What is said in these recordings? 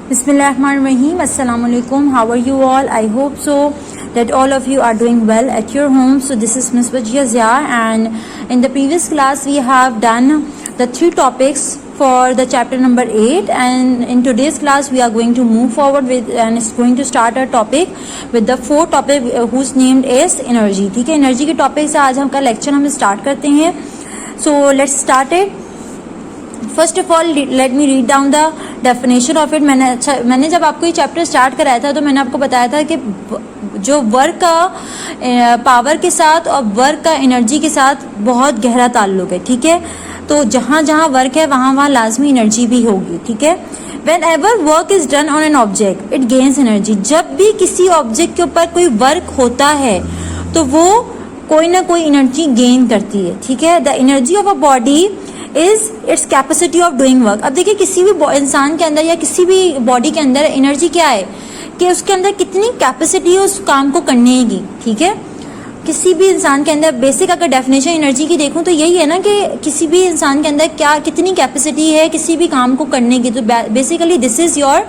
Bismillahirrahmanirrahim. Assalamu alaikum. How are you all? I hope so that all of you are doing well at your home. So this is Ms. Wajia Zia, and in the previous class we have done the 3 topics for the chapter number 8, and in today's class we are going to move forward with and it's going to start our topic with the 4th topic whose named is energy. ठीक है, energy के topic से आज हम का lecture हम start करते हैं. So let's start it. First of all let me read down the definition of it. मैंने जब आपको ये चैप्टर स्टार्ट कराया था तो मैंने आपको बताया था कि जो वर्क का पावर के साथ और वर्क का एनर्जी के साथ बहुत गहरा ताल्लुक है. ठीक है, तो जहाँ जहाँ वर्क है वहाँ वहाँ लाजमी एनर्जी भी होगी. ठीक है, when ever work is done on an object it gains energy. जब भी किसी ऑब्जेक्ट के ऊपर कोई वर्क होता है तो वो कोई ना कोई एनर्जी गेन करती है. ठीक है, the energy of a body is its capacity of doing work. अब देखिए, किसी भी इंसान के अंदर या किसी भी बॉडी के अंदर एनर्जी क्या है कि उसके अंदर कितनी कैपेसिटी है उस काम को करने की. ठीक है, किसी भी इंसान के अंदर बेसिक अगर डेफिनेशन एनर्जी की देखूं तो यही है ना कि किसी भी इंसान के अंदर क्या कितनी कैपेसिटी है किसी भी काम को करने की. तो basically this is your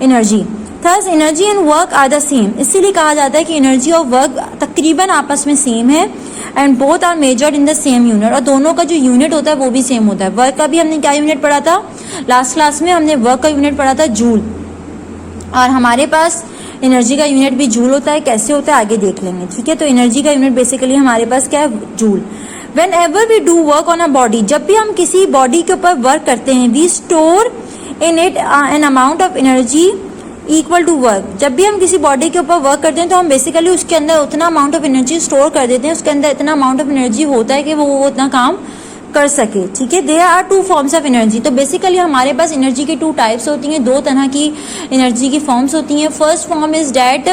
energy. Thus energy and work are the same. इसीलिए कहा जाता है कि एनर्जी और वर्क तकरीबन आपस में सेम है and both are measured in the same unit. और दोनों का जो यूनिट होता है वो भी सेम होता है. वर्क का भी हमने क्या यूनिट पढ़ा था लास्ट क्लास में? हमने वर्क का यूनिट पढ़ा था जूल, और हमारे पास एनर्जी का यूनिट भी जूल होता है. कैसे होता है आगे देख लेंगे. ठीक है, तो एनर्जी का यूनिट बेसिकली हमारे पास क्या है? Joule. Whenever we do work on a body, जब भी हम किसी बॉडी के ऊपर वर्क करते हैं, we store in it an amount of energy equal to work. जब भी हम किसी बॉडी के ऊपर वर्क करते हैं तो हम बेसिकली उसके अंदर उतना अमाउंट ऑफ एनर्जी स्टोर कर देते हैं, उसके अंदर इतना अमाउंट ऑफ एनर्जी होता है कि वो उतना काम कर सके. ठीक है, there are 2 forms of energy. तो बेसिकली हमारे पास एनर्जी की 2 टाइप्स होती हैं, 2 तरह की एनर्जी की फॉर्म्स होती हैं. First form is that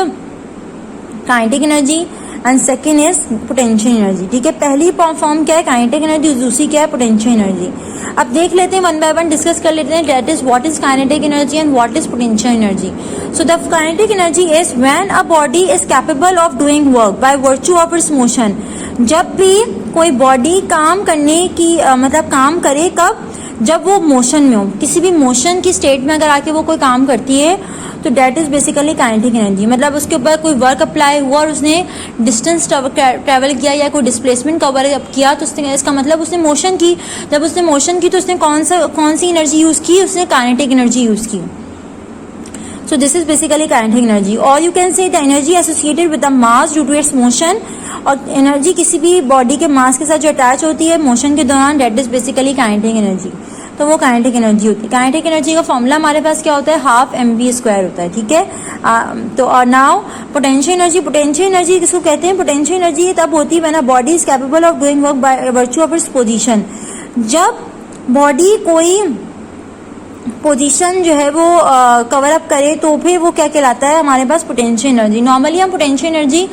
kinetic energy and second is potential energy. ठीक है, पहली फॉर्म क्या है? Kinetic energy. दूसरी क्या है? Potential energy. अब देख लेते हैं, वन बाय वन डिस्कस कर लेते हैं. That is what is kinetic energy and what is potential energy. So the kinetic energy is when a body is capable of doing work by virtue of its motion. जब भी कोई body काम करने की मतलब काम करे, कब? जब वो मोशन में हो, किसी भी मोशन की स्टेट में अगर आके वो कोई काम करती है तो that is basically kinetic energy. मतलब उसके ऊपर कोई वर्क अप्लाई हुआ और उसने डिस्टेंस ट्रेवल किया या कोई डिस्प्लेसमेंट कवर किया तो उसने, इसका मतलब उसने मोशन की. जब उसने मोशन की तो उसने कौन सी एनर्जी यूज की? उसने काइनेटिक एनर्जी यूज की. So this is basically kinetic energy. और you can say the energy associated with the mass due to its motion. और एनर्जी किसी भी बॉडी के मास के साथ जो अटैच होती है मोशन के दौरान, that is basically kinetic energy. तो वो काइनेटिक एनर्जी होती है. काइनेटिक एनर्जी का फॉर्मूला हमारे पास क्या होता है? हाफ mv² होता है. ठीक है, तो और now potential energy. Potential energy किसको कहते हैं? पोटेंशियल एनर्जी तब होती है when a body is capable of doing work by virtue of its position. जब बॉडी कोई पोजीशन जो है वो कवर अप करे तो फिर वो क्या कहलाता है? हमारे पास पोटेंशियल एनर्जी. नॉर्मली हम पोटेंशियल एनर्जी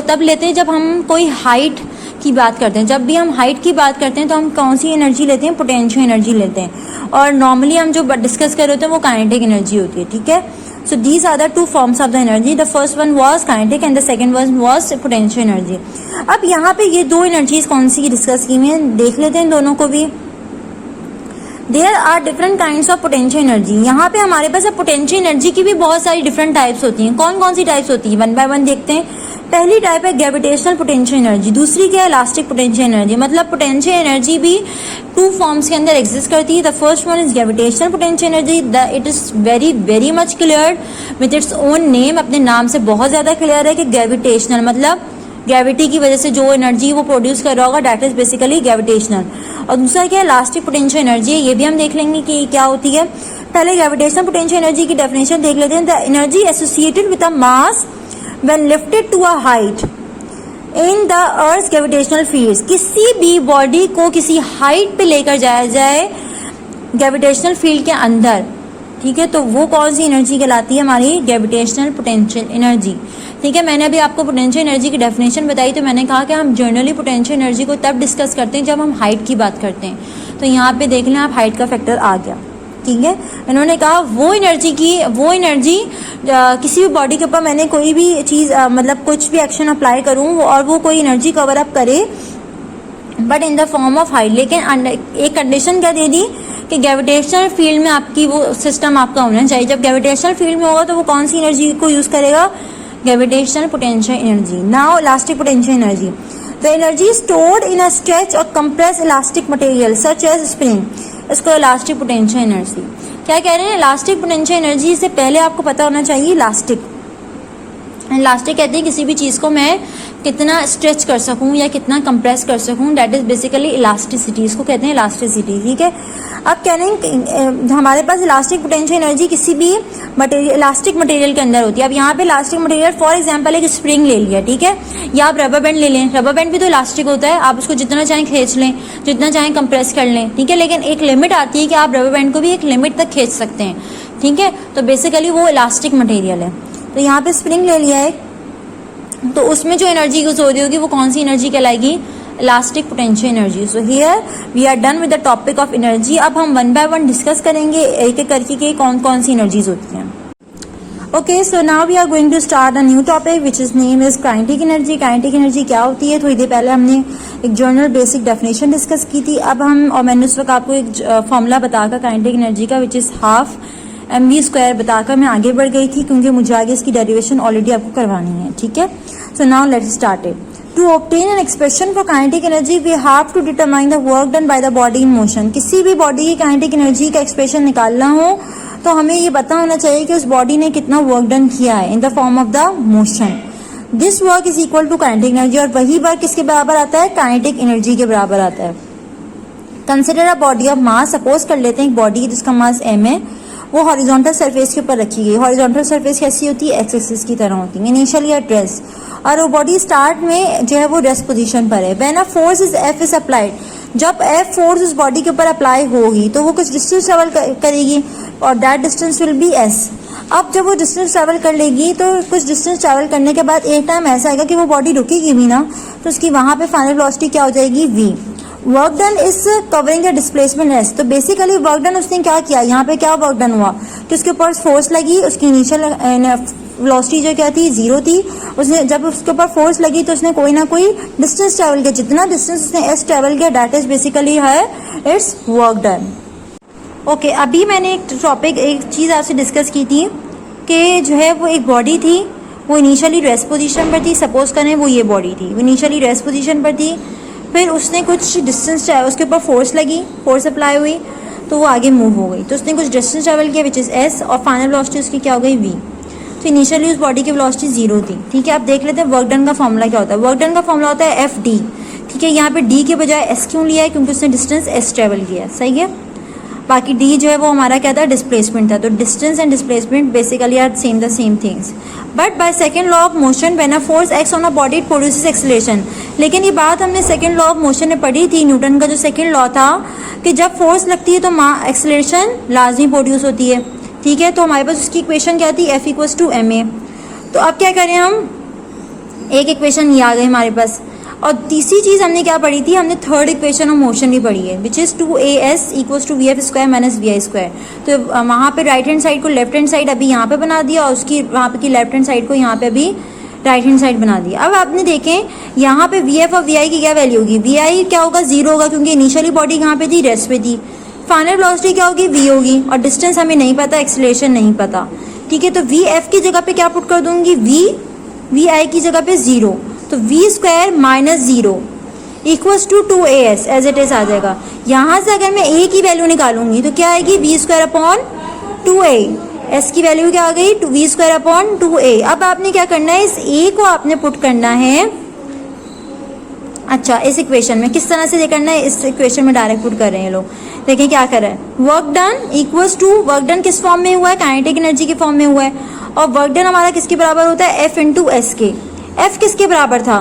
तब लेते हैं जब हम कोई हाइट की बात करते हैं. जब भी हम हाइट की बात करते हैं तो हम कौन सी एनर्जी लेते हैं? पोटेंशियल एनर्जी लेते हैं. और नॉर्मली हम जो डिस्कस कर रहे होते हैं वो काइनेटिक एनर्जी होती है. ठीक है, so these are the 2 forms of the energy. The first one was kinetic and the second one was potential energy. अब यहाँ पे ये 2 एनर्जीज कौन सी डिस्कस की हुई हैं देख लेते हैं दोनों को भी. There are different kinds of potential energy. यहाँ पे हमारे पास पोटेंशियल एनर्जी की भी बहुत सारी डिफरेंट टाइप्स होती हैं. कौन कौन सी टाइप्स होती हैं? वन बाय वन देखते हैं. पहली टाइप है ग्रेविटेशनल पोटेंशियल एनर्जी. दूसरी क्या है? Elastic potential energy. मतलब पोटेंशियल एनर्जी भी 2 फॉर्म्स के अंदर एग्जिस्ट करती है. The first one is gravitational potential energy. It is very much clear with its own name. अपने नाम से बहुत ज्यादा क्लियर है कि ग्रेविटेशनल मतलब ग्रेविटी की वजह से जो एनर्जी वो प्रोड्यूस कर रहा होगा, दैट इज बेसिकली ग्रेविटेशनल. और दूसरा क्या है? इलास्टिक पोटेंशियल एनर्जी है. ये भी हम देख लेंगे कि क्या होती है. पहले ग्रेविटेशनल पोटेंशियल एनर्जी की डेफिनेशन देख लेते हैं. The energy associated with a mass when lifted to a height in the earth's gravitational fields. किसी भी बॉडी को किसी हाइट पे लेकर जाया जाए ग्रेविटेशनल फील्ड के अंदर, ठीक है, तो वो कौन सी एनर्जी कहलाती है? हमारी ग्रेविटेशनल पोटेंशियल एनर्जी. ठीक है, मैंने अभी आपको पोटेंशियल एनर्जी की डेफिनेशन बताई तो मैंने कहा कि हम जनरली पोटेंशियल एनर्जी को तब डिस्कस करते हैं जब हम हाइट की बात करते हैं. तो यहाँ पे देख लें आप, हाइट का फैक्टर आ गया. ठीक है, इन्होंने कहा वो एनर्जी किसी भी बॉडी के ऊपर मैंने कोई भी चीज मतलब कुछ भी एक्शन अप्लाई करूं और वो कोई एनर्जी कवर अप करे but in the form of height. लेकिन एक कंडीशन क्या दे दी कि ग्रेविटेशनल फील्ड में आपकी वो सिस्टम आपका होना चाहिए। जब ग्रेविटेशनल फील्ड में होगा तो वो कौन सी एनर्जी को यूज़ करेगा? Gravitational potential energy. Now elastic potential energy, the energy stored in a stretch और compress elastic material such as spring, इसको इलास्टिक पोटेंशियल एनर्जी। क्या कह रहे हैं? इलास्टिक पोटेंशियल एनर्जी से पहले आपको पता होना चाहिए इलास्टिक। इलास्टिक कहते हैं किसी भी चीज़ को मैं कितना स्ट्रेच कर सकूं या कितना कंप्रेस कर सकूं, दैट इज बेसिकली इलास्टिसिटी, इसको कहते हैं इलास्टिसिटी। ठीक है, अब कह रहे हैं हमारे पास इलास्टिक पोटेंशियल एनर्जी किसी भी मटेरियल, इलास्टिक मटेरियल के अंदर होती है। अब यहाँ पे इलास्टिक मटेरियल फॉर एग्जांपल एक स्प्रिंग ले लिया, ठीक है, या आप रबर बैंड ले लें। रबर बैंड भी तो इलास्टिक होता है, आप उसको जितना चाहें खींच लें, जितना चाहें कंप्रेस कर लें, ठीक है, लेकिन एक लिमिट आती है कि आप रबर बैंड को भी एक लिमिट तक खींच सकते हैं। ठीक है, तो बेसिकली वो इलास्टिक मटेरियल है। तो यहाँ पे स्प्रिंग ले लिया है, तो उसमें जो एनर्जी यूज हो रही होगी वो कौन सी एनर्जी कहलाएगी? Elastic potential energy. So here we are done with the topic of energy. अब हम वन बाय वन डिस्कस करेंगे एक एक करके कि कौन कौन सी एनर्जीज होती हैं। Okay, so now we are going to start a new topic which is name is kinetic energy. Kinetic energy क्या होती है? थोड़ी देर पहले हमने एक जनरल बेसिक डेफिनेशन डिस्कस की थी। अब हम, और मैंने उस वक्त आपको एक फॉर्मूला बताकर काइनेटिक एनर्जी का विच इज हाफ mv² बताकर मैं आगे बढ़ गई थी, क्योंकि मुझे आगे इसकी डेरिवेशन ऑलरेडी आपको करवानी है। ठीक है, so now let's start it. To obtain an expression for kinetic energy we have to determine the work done by the body in motion. किसी भी बॉडी की काइनेटिक एनर्जी का एक्सप्रेशन निकालना हो तो हमें ये पता होना चाहिए कि उस बॉडी ने कितना वर्क डन किया है in the form of the motion. This work is equal to kinetic energy, और वही वर्क किसके बराबर आता है? काइनेटिक एनर्जी के बराबर आता है। Consider a body of mass, suppose कर लेते हैं एक बॉडी जिसका मास m है, वो हॉरिजॉन्टल सरफेस के ऊपर रखी गई। हॉरिजॉन्टल सरफेस कैसी होती है? एक्स एक्सिस की तरह होती है, इनिशियली एट रेस्ट, और वो बॉडी स्टार्ट में जो है वो रेस्ट पोजीशन पर है। When a force is F is applied, जब F फोर्स उस बॉडी के ऊपर अप्लाई होगी तो वो कुछ डिस्टेंस ट्रेवल करेगी, और that distance will be S। अब जब वो डिस्टेंस ट्रेवल कर लेगी तो कुछ डिस्टेंस ट्रेवल करने के बाद एक टाइम ऐसा आएगा कि वो बॉडी रुकेगी भी ना, तो उसकी वहां पे फाइनल वेलोसिटी क्या हो जाएगी? V। Work done is covering the displacement S. तो बेसिकली वर्क डन उसने क्या किया? यहाँ पे क्या वर्क डन हुआ कि उसके ऊपर फोर्स लगी, उसकी इनिशियल वेलोसिटी जो क्या थी? 0 थी। उसने जब उसके ऊपर फोर्स लगी तो उसने कोई ना कोई डिस्टेंस ट्रेवल किया, जितना डिस्टेंस उसने एस ट्रेवल किया दैट इज बेसिकली है इट्स वर्क डन। ओके, अभी मैंने एक चीज़ आपसे डिस्कस की थी कि जो है वो एक बॉडी थी, वो इनिशियली रेस्ट पोजीशन पर थी। सपोज करें वो ये बॉडी थी, वो इनिशियली रेस्ट पोजीशन पर थी, फिर उसने कुछ डिस्टेंस, उसके ऊपर फोर्स लगी, फोर्स अप्लाई हुई तो वो आगे मूव हो गई, तो उसने कुछ डिस्टेंस ट्रेवल किया विच इज़ S, और फाइनल वेलोसिटी उसकी क्या हो गई? V। तो इनिशियली उस बॉडी की वेलोसिटी 0 थी। ठीक है, अब देख लेते हैं वर्क डन का फॉर्मूला क्या होता है। वर्क डन का फॉर्मूला होता है FD। ठीक है, यहाँ पे D के बजाय S क्यों लिया है? क्योंकि उसने डिस्टेंस S ट्रेवल किया। सही है, बाकी D जो है वो हमारा क्या था? डिस्प्लेसमेंट था। तो distance and displacement basically are the same things, but by second law of motion when a force acts on a body it produces acceleration. लेकिन ये बात हमने सेकेंड लॉ ऑफ मोशन में पढ़ी थी, न्यूटन का जो सेकेंड लॉ था कि जब फोर्स लगती है तो एक्सेलरेशन लाजमी प्रोड्यूस होती है। ठीक है, तो हमारे पास उसकी इक्वेशन क्या थी? F equals to ma। तो अब क्या करें हम? एक इक्वेशन ये आ गई हमारे पास, और तीसरी चीज़ हमने क्या पढ़ी थी? हमने थर्ड इक्वेशन ऑफ मोशन भी पढ़ी है which is 2as equals to vf² minus vi²। तो वहाँ पे राइट हैंड साइड को लेफ्ट हैंड साइड अभी यहाँ पे बना दिया, और उसकी वहाँ पे की लेफ्ट हैंड साइड को यहाँ पे अभी राइट हैंड साइड बना दिया। अब आपने देखें यहाँ पे vf और vi की क्या वैल्यू होगी? vi क्या होगा? 0 होगा, क्योंकि इनिशियली बॉडी कहाँ पे थी? रेस्ट पे थी। फाइनल वेलोसिटी क्या होगी? v होगी, और डिस्टेंस हमें नहीं पता, एक्सेलरेशन नहीं पता। ठीक है, तो vf की जगह पे क्या पुट कर दूंगी? vi की जगह पे 0, तो v² minus 0 equals to 2as as it is आ जाएगा। यहाँ से अगर मैं a की वैल्यू निकालूंगी तो क्या आएगी? v² upon 2a। s की वैल्यू क्या आ गई? v² upon 2a। अब आपने क्या करना है? इस a को आपने पुट करना है, अच्छा, इस इक्वेशन में किस तरह से करना है? इस इक्वेशन में डायरेक्ट पुट कर रहे हैं लोग। देखिए क्या कर रहा है, work done equals to, work done किस फॉर्म में हुआ है? काइनेटिक एनर्जी के फॉर्म में हुआ है, और वर्क डन हमारा किसके बराबर होता है? F इंटू एस के। F किसके बराबर था?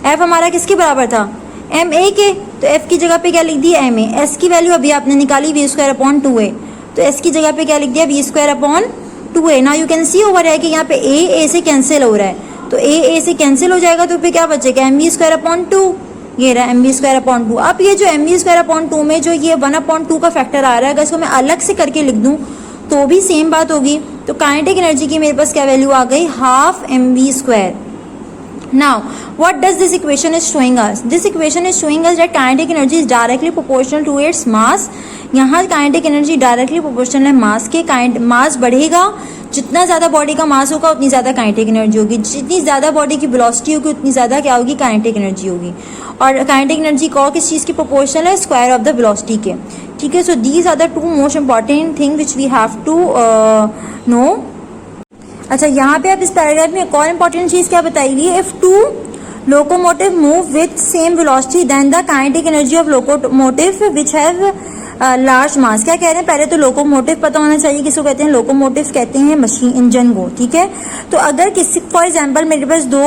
F हमारा किसके बराबर था? ma के। तो F की जगह पे क्या लिख दिया? ma। S की वैल्यू अभी आपने निकाली v² अपॉन 2a, तो S की जगह पे क्या लिख दिया? v² upon 2a। Now you can see over है कि यहाँ पे a से कैंसिल हो रहा है, तो a से कैंसिल हो जाएगा, तो फिर क्या बचेगा? mv² upon 2। ये रहा mv² अपॉन 2। अब ये जो mv² अपॉन 2 में जो ये 1/2 का फैक्टर आ रहा है, अगर इसको मैं अलग से करके लिख दूँ तो भी सेम बात होगी। तो काइनेटिक एनर्जी की मेरे पास क्या वैल्यू आ गई? Half mv²। Now, what does this equation is showing us? This equation is showing us that kinetic energy is directly proportional to its mass. यहाँ kinetic energy directly proportional है मास के. मास बढ़ेगा, जितना ज़्यादा बॉडी का मास होगा उतनी ज़्यादा काइनेटिक एनर्जी होगी, जितनी ज़्यादा बॉडी की वेलोसिटी होगी उतनी ज़्यादा क्या होगी, काइनेटिक एनर्जी होगी. और काइनेटिक एनर्जी को किस चीज़ की प्रोपोर्शनल है, स्क्वायर ऑफ द वेलोसिटी के. ठीक है, so these are the two most important thing which we have to know. अच्छा, यहाँ पे आप इस पैराग्राफ में एक और इम्पॉर्टेंट चीज़ क्या बताइए, if two locomotive move with same velocity then the kinetic energy of locomotive which have large mass. क्या कह रहे हैं, पहले तो लोकोमोटिव पता होना चाहिए, किसको कहते हैं, लोकोमोटिव कहते हैं मशीन इंजन को. ठीक है, तो अगर किसी फॉर एग्जांपल मेरे पास दो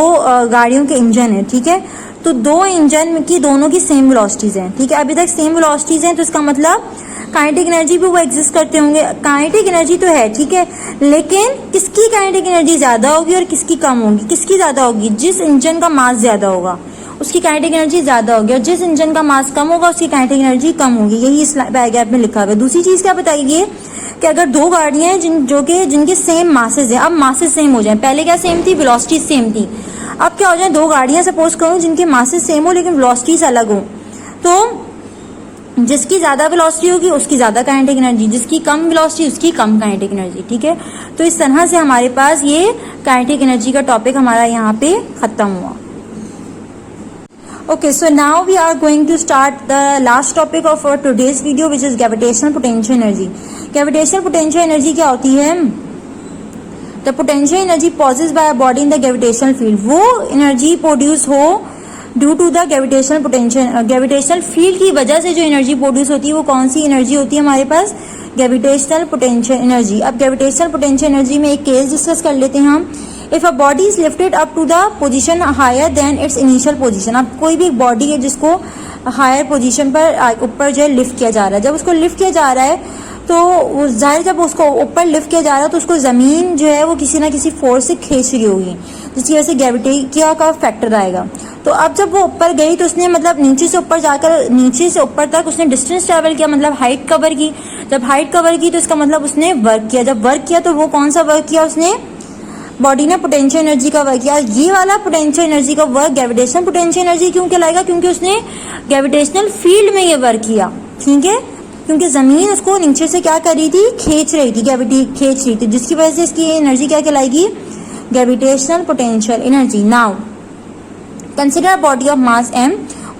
गाड़ियों के इंजन है, ठीक है, तो दो इंजन की दोनों की सेम वेलोसिटीज हैं. ठीक है, अभी तक सेम वेलोसिटीज हैं, तो इसका मतलब काइनेटिक एनर्जी भी वो एग्जिस्ट करते होंगे. काइनेटिक एनर्जी तो है, ठीक है, लेकिन किसकी काइनेटिक एनर्जी ज्यादा होगी और किसकी कम होगी. किसकी ज्यादा होगी, जिस इंजन का मास ज्यादा होगा उसकी काइनेटिक एनर्जी ज्यादा होगी, और जिस इंजन का मास कम होगा उसकी काइनेटिक एनर्जी कम होगी. यही इस पैराग्राफ में लिखा हुआ है. दूसरी चीज क्या बताइए कि अगर दो गाड़ियां हैं जिनके सेम मासेज हैं, अब मासेज सेम हो जाए, पहले क्या सेम थी, वेलोसिटी सेम थी, अब क्या हो जाए, दो गाड़ियां सपोज करूं जिनके मासेज सेम हो लेकिन वेलोसिटीज अलग हो, तो जिसकी ज्यादा वेलोसिटी होगी उसकी ज्यादा काइनेटिक एनर्जी, जिसकी कम वेलोसिटी उसकी कम काइनेटिक एनर्जी. ठीक है, तो इस तरह से हमारे पास ये काइनेटिक एनर्जी का टॉपिक हमारा यहाँ पे खत्म हुआ. Okay, so now we are going to start the last topic of our today's video, which is gravitational potential energy. Gravitational potential energy क्या होती है, the potential energy possessed by a body in the gravitational field. वो energy produce हो due to the gravitational potential, gravitational field की वजह से जो energy produce होती है वो कौन सी एनर्जी होती है हमारे पास, ग्रेविटेशनल पोटेंशियल एनर्जी. अब ग्रेविटेशनल पोटेंशियल एनर्जी में एक केस डिस्कस कर लेते हैं हम. If a body is lifted up to the position higher then its initial position. अब कोई भी एक बॉडी है जिसको हायर पोजीशन पर ऊपर जो है लिफ्ट किया जा रहा है, जब उसको लिफ्ट किया जा रहा है तो जाहिर जब उसको ऊपर लिफ्ट किया जा रहा है तो उसको जमीन जो है वो किसी ना किसी फोर्स से खींच रही होगी, जिसकी वजह से ग्रेविटी का फैक्टर आएगा. तो अब जब वो ऊपर गई तो उसने मतलब नीचे से ऊपर जाकर नीचे से ऊपर तक उसने डिस्टेंस ट्रेवल किया, मतलब हाइट कवर की. जब हाइट कवर की तो इसका मतलब उसने वर्क किया. जब वर्क किया तो वो कौन सा वर्क किया, उसने बॉडी ने पोटेंशियल एनर्जी का वर्क किया. ये वाला पोटेंशियल एनर्जी का वर्क ग्रेविटेशनल पोटेंशियल एनर्जी क्यों कहलाएगा, क्योंकि उसने ग्रेविटेशनल फील्ड में ये वर्क किया. ठीक है, क्योंकि जमीन उसको नीचे से क्या कर रही थी, खींच रही थी, ग्रेविटी खींच रही थी, जिसकी वजह से इसकी एनर्जी क्या कहलाएगी, gravitational potential energy. Now consider body of mass m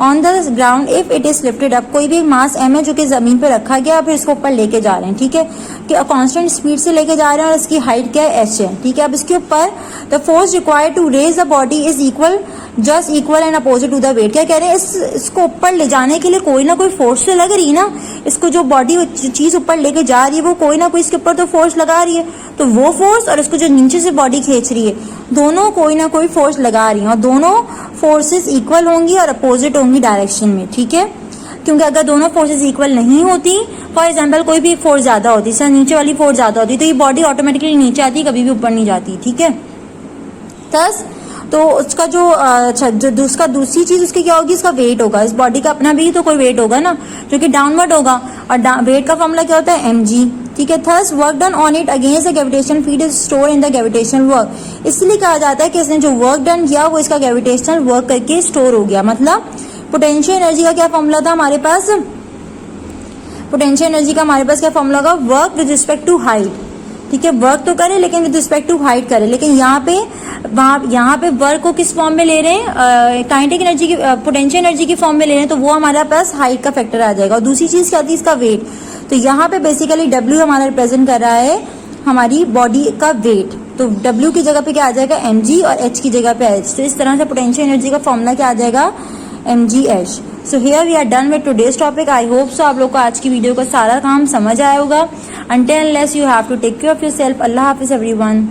on the ground if it is lifted up. कोई भी मास m है जो कि जमीन पर रखा गया, फिर इसको ऊपर लेके जा रहे हैं. ठीक है, कि कांस्टेंट स्पीड से लेके जा रहे हैं और इसकी हाइट क्या है, h है. ठीक है, अब इसके ऊपर the force required to raise the body is equal just equal and opposite to the weight. क्या कह रहे हैं, इसको ऊपर ले जाने के लिए कोई ना कोई फोर्स तो लग रही है ना, इसको जो बॉडी चीज ऊपर लेके जा रही है वो कोई ना कोई इसके ऊपर तो फोर्स लगा रही है. तो वो फोर्स और इसको जो नीचे से बॉडी खींच रही है, दोनों कोई ना कोई फोर्स लगा रही है, और दोनों फोर्सेस इक्वल होंगी और अपोजिट होंगी डायरेक्शन में. ठीक है, क्योंकि अगर दोनों फोर्सेस इक्वल नहीं होती, फॉर एग्जांपल कोई भी फोर्स ज्यादा होती, जैसे नीचे वाली फोर्स ज्यादा होती, तो ये बॉडी ऑटोमेटिकली नीचे आती, कभी भी ऊपर नहीं जाती. ठीक है, थस तो उसका जो उसका दूसरी चीज उसकी क्या होगी, इसका वेट होगा. इस बॉडी का अपना भी तो कोई वेट होगा ना, जो कि डाउनवर्ड होगा, और वेट का फॉर्मूला क्या होता है, mg. ठीक है, thus work done on it against the gravitational field is store in the gravitational work. इसलिए कहा जाता है कि इसने जो वर्क डन किया वो इसका ग्रेविटेशनल वर्क करके स्टोर हो गया. मतलब पोटेंशियल एनर्जी का क्या फॉर्मूला था हमारे पास, पोटेंशियल एनर्जी का हमारे पास क्या फॉर्मूला होगा, work with respect to height. ठीक है, वर्क तो करे लेकिन विद रिस्पेक्ट टू हाइट करे, लेकिन यहाँ पे वर्क को किस फॉर्म में ले रहे हैं, काइनेटिक एनर्जी की, पोटेंशियल एनर्जी की फॉर्म में ले रहे हैं, तो वो हमारे पास हाइट का फैक्टर आ जाएगा. और दूसरी चीज क्या थी, इसका वेट. तो यहाँ पे बेसिकली W हमारा रिप्रेजेंट कर रहा है हमारी बॉडी का वेट, तो W की जगह पे क्या आ जाएगा, mg, और h की जगह पे h. तो इस तरह से पोटेंशियल एनर्जी का फॉर्मूला क्या आ जाएगा, mgh. So here we are done with today's topic. I hope so आप लोग को आज की वीडियो का सारा काम समझ आया होगा. Until unless you have to take care of yourself. Allah Hafiz everyone.